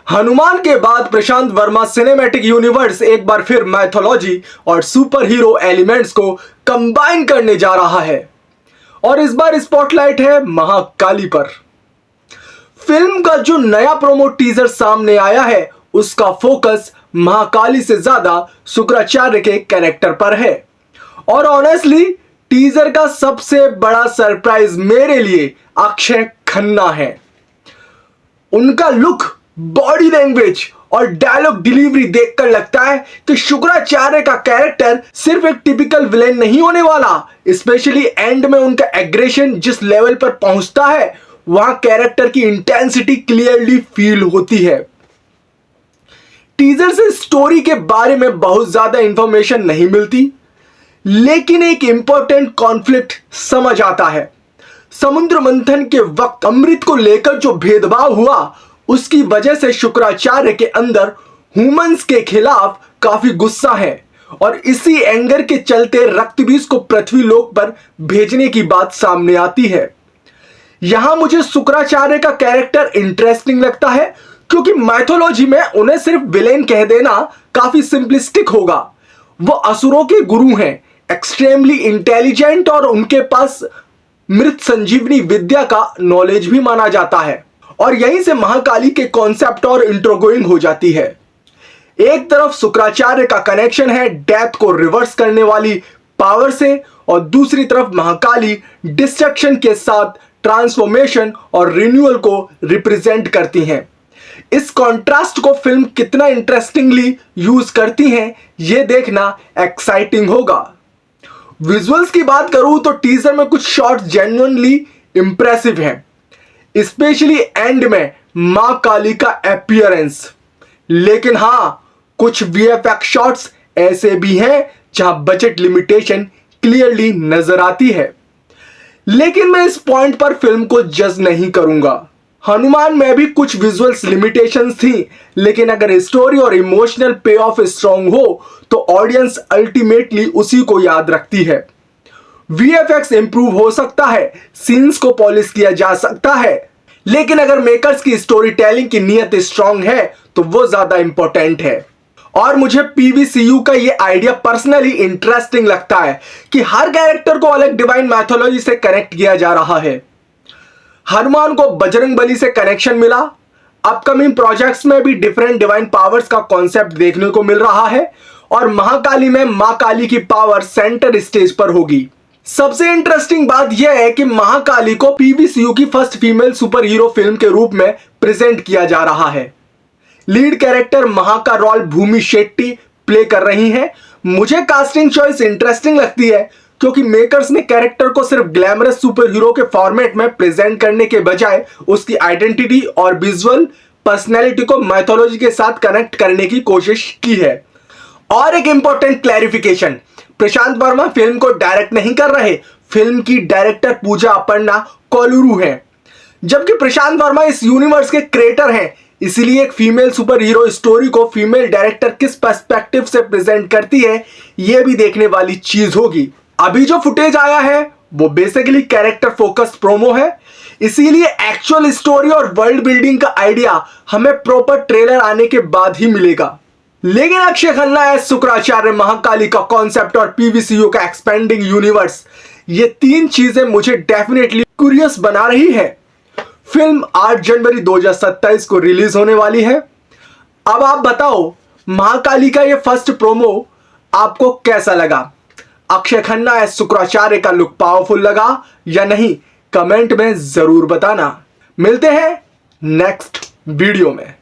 हनुमान के बाद प्रशांत Verma cinematic universe एक बार फिर मैथोलॉजी और सुपर हीरो एलिमेंट्स को कंबाइन करने जा रहा है और इस बार स्पॉटलाइट है महाकाली पर। फिल्म का जो नया प्रोमो टीजर सामने आया है उसका फोकस महाकाली से ज्यादा शुक्राचार्य के कैरेक्टर पर है और ऑनेस्टली टीजर का सबसे बड़ा सरप्राइज मेरे लिए अक्षय खन्ना है। उनका लुक, बॉडी लैंग्वेज और डायलॉग डिलीवरी देखकर लगता है कि शुक्राचार्य का कैरेक्टर सिर्फ एक टिपिकल विलेन नहीं होने वाला। स्पेशली एंड में उनका एग्रेशन जिस लेवल पर पहुंचता है वहां कैरेक्टर की इंटेंसिटी क्लियरली फील होती है। टीजर से स्टोरी के बारे में बहुत ज्यादा इंफॉर्मेशन नहीं मिलती, लेकिन एक इंपॉर्टेंट कॉन्फ्लिक्ट समझ आता है। समुद्र मंथन के वक्त अमृत को लेकर जो भेदभाव हुआ उसकी वजह से शुक्राचार्य के अंदर ह्यूमंस के खिलाफ काफी गुस्सा है और इसी एंगर के चलते रक्तबीज को पृथ्वी लोक पर भेजने की बात सामने आती है। यहां मुझे शुक्राचार्य का कैरेक्टर इंटरेस्टिंग लगता है क्योंकि माइथोलॉजी में उन्हें सिर्फ विलेन कह देना काफी सिंपलिस्टिक होगा। वो असुरों के गुरु हैं, एक्सट्रीमली इंटेलिजेंट और उनके पास मृत संजीवनी विद्या का नॉलेज भी माना जाता है और यहीं से महाकाली के कॉन्सेप्ट और इंट्रोगोइंग हो जाती है। एक तरफ शुक्राचार्य का कनेक्शन है डेथ को रिवर्स करने वाली पावर से और दूसरी तरफ महाकाली डिस्ट्रक्शन के साथ ट्रांसफॉर्मेशन और रिन्यूअल को रिप्रेजेंट करती हैं। इस कॉन्ट्रास्ट को फिल्म कितना इंटरेस्टिंगली यूज करती हैं यह देखना एक्साइटिंग होगा। विजुअल्स की बात करूं तो टीजर में कुछ शॉट्स जेन्युइनली इंप्रेसिव हैं, स्पेशली एंड में मां काली का अपीयरेंस। लेकिन हां, कुछ वीएफएक्स शॉट्स ऐसे भी हैं जहां बजट लिमिटेशन क्लियरली नजर आती है। लेकिन मैं इस पॉइंट पर फिल्म को जज नहीं करूंगा। हनुमान में भी कुछ विजुअल्स लिमिटेशंस थी, लेकिन अगर स्टोरी और इमोशनल पे ऑफ स्ट्रॉन्ग हो तो ऑडियंस अल्टीमेटली उसी को याद रखती है। वीएफएक्स इंप्रूव हो सकता है, सीन्स को पॉलिश किया जा सकता है, लेकिन अगर मेकर्स की स्टोरी टेलिंग की नीयत स्ट्रांग है तो वो ज्यादा इंपॉर्टेंट है। और मुझे पीवीसीयू का ये आइडिया पर्सनली इंटरेस्टिंग लगता है कि हर कैरेक्टर को अलग डिवाइन मैथोलॉजी से कनेक्ट किया जा रहा है। हनुमान को बजरंगबली से कनेक्शन मिला, अपकमिंग प्रोजेक्ट्स में भी डिफरेंट डिवाइन पावर्स का कॉन्सेप्ट देखने को मिल रहा है और महाकाली में मां काली की पावर सेंटर स्टेज पर होगी। सबसे इंटरेस्टिंग बात यह है कि महाकाली को पीवीसीयू की first female super hero film के रूप में प्रेजेंट किया जा रहा है। लीड कैरेक्टर महा का रोल भूमि शेट्टी प्ले कर रही हैं। मुझे कास्टिंग चॉइस इंटरेस्टिंग लगती है क्योंकि मेकर्स ने कैरेक्टर को सिर्फ ग्लैमरस सुपर हीरो के फॉर्मेट में प्रेजेंट करने के बजाय उसकी आइडेंटिटी और विजुअल पर्सनैलिटी को मैथोलॉजी के साथ कनेक्ट करने की कोशिश की है। और एक इंपॉर्टेंट क्लैरिफिकेशन, प्रशांत वर्मा फिल्म को डायरेक्ट नहीं कर रहे, फिल्म की डायरेक्टर पूजा अपर्णा कोलुरू है। जबकि प्रशांत वर्मा इस यूनिवर्स के क्रिएटर हैं, इसलिए एक फीमेल सुपर हीरो स्टोरी को फीमेल डायरेक्टर किस पर्सपेक्टिव से प्रेजेंट करती है यह भी देखने वाली चीज होगी। अभी जो फुटेज आया है वो बेसिकली कैरेक्टर फोकस प्रोमो है, इसीलिए एक्चुअल स्टोरी और वर्ल्ड बिल्डिंग का आइडिया हमें प्रॉपर ट्रेलर आने के बाद ही मिलेगा। लेकिन अक्षय खन्ना एज शुक्राचार्य, महाकाली का कॉन्सेप्ट और पीवीसीयू का एक्सपेंडिंग यूनिवर्स, ये तीन चीजें मुझे डेफिनेटली क्यूरियस बना रही है। फिल्म 8 जनवरी 2027 को रिलीज होने वाली है। अब आप बताओ महाकाली का ये फर्स्ट प्रोमो आपको कैसा लगा? अक्षय खन्ना एज शुक्राचार्य का लुक पावरफुल लगा या नहीं? कमेंट में जरूर बताना। मिलते हैं नेक्स्ट वीडियो में।